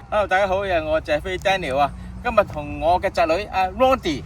Hello， 大家好，又係我謝飛 Daniel 啊！今日同我嘅侄女阿 Rondy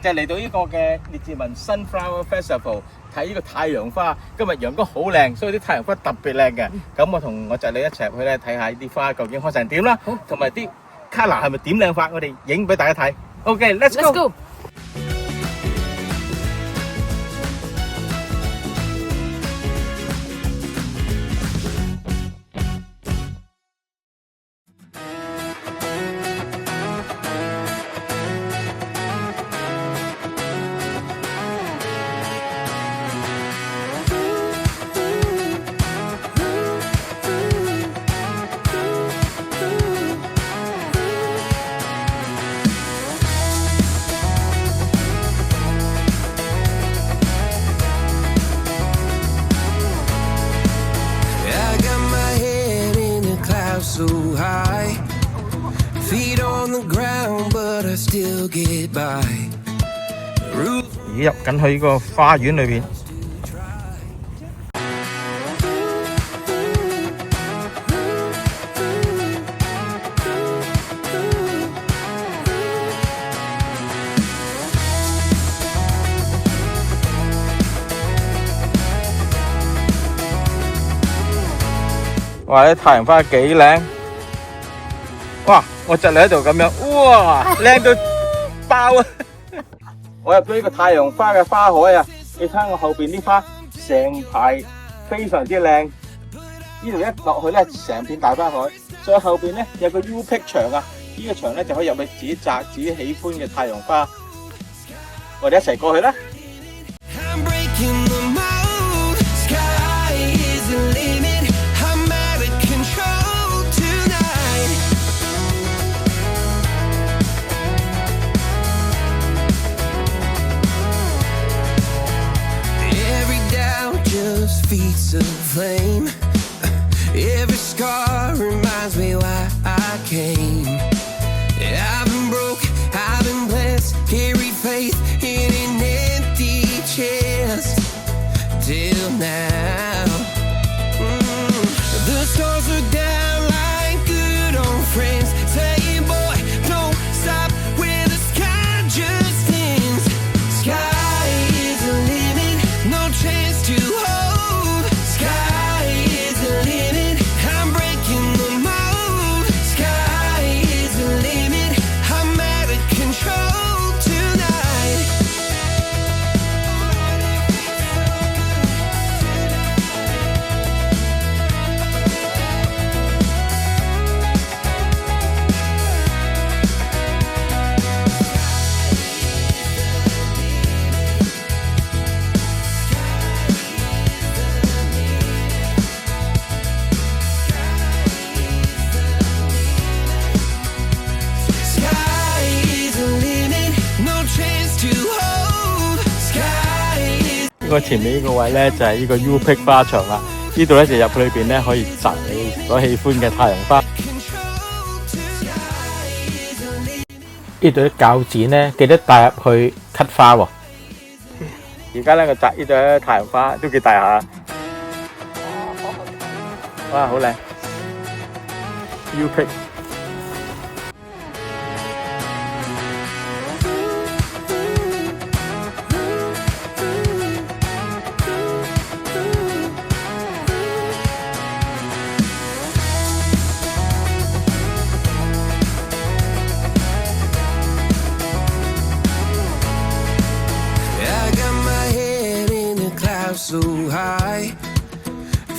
就嚟到呢個嘅列治文 Sunflower Festival 睇呢個太陽花。今日陽光好靚，所以啲太陽花特別靚嘅。咁我同我侄女一齊去咧睇下呢啲花究竟開成點啦，同埋啲 colour 係咪點靚法，我哋影俾大家睇。OK，let's go。So high, feet on the ground, but I still get by. 入緊去呢個花園裏邊。哇！啲太陽花幾靚，哇！我侄女喺度咁樣，哇，靚到爆啊！我入咗呢個太陽花嘅花海啊，你睇下我後邊啲花，成排非常之靚。呢度一落去咧，成片大花海，再後邊咧有個 U-pick 牆啊，呢個牆咧就可以入去自己摘自己喜歡嘅太陽花。我哋一齊過去啦！Feet of flame. Every scar reminds me why I came. I've been broke, I've been blessed, carried faith in an empty chest till now. The stars are down like good old friends, saying, boy, don't stop where the sky just ends. Sky is the limit, no chance to hold. Sky is the limit, I'm breaking the mold. Sky is the limit, I'm out of control tonight. Sky is the limit, no chance to hold. Sky is 呢個前面呢個位咧就係呢個 U-pick 花場啦，呢度咧就入去裏邊咧可以摘你所喜歡嘅太陽花。呢度啲鉸剪咧記得帶入去 cut 花喎。而家咧我摘呢度嘅太陽花都幾大下，哇好靚 U-pick。I got my head in the clouds so high,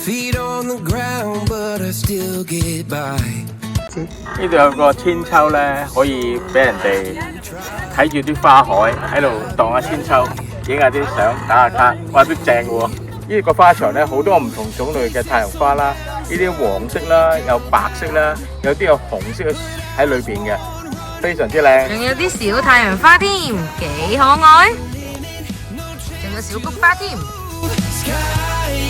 feet on the ground, but I still get by. 呢度有個千秋咧，可以俾人哋睇住啲花海喺度蕩下千秋，影下啲相，打下卡，哇都正喎！呢個花場咧好多唔同種類嘅太陽花啦，呢啲黃色啦，有白色啦，有啲有紅色喺裏邊嘅，非常之靚。仲有啲小太陽花添，幾可愛。仲有小菊花添。Sky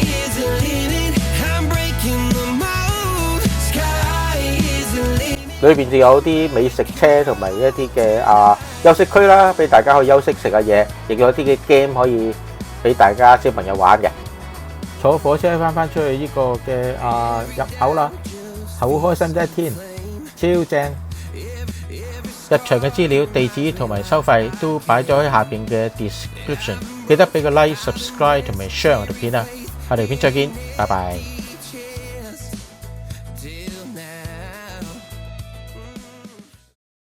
is the limit, I'm breaking the mold. Sky is the limit. 裏邊就有啲美食車同埋一啲嘅休息區啦，俾大家去休息食下嘢，亦有啲嘅 game 可以俾大家小朋友玩嘅。坐火車翻出去呢個嘅入口啦，好開心嘅一天，超正！入場嘅資料、地址同埋收費都擺咗喺下邊嘅 description， 記得俾個 like、subscribe 同埋 share 我條片啊！下條片再見，拜拜。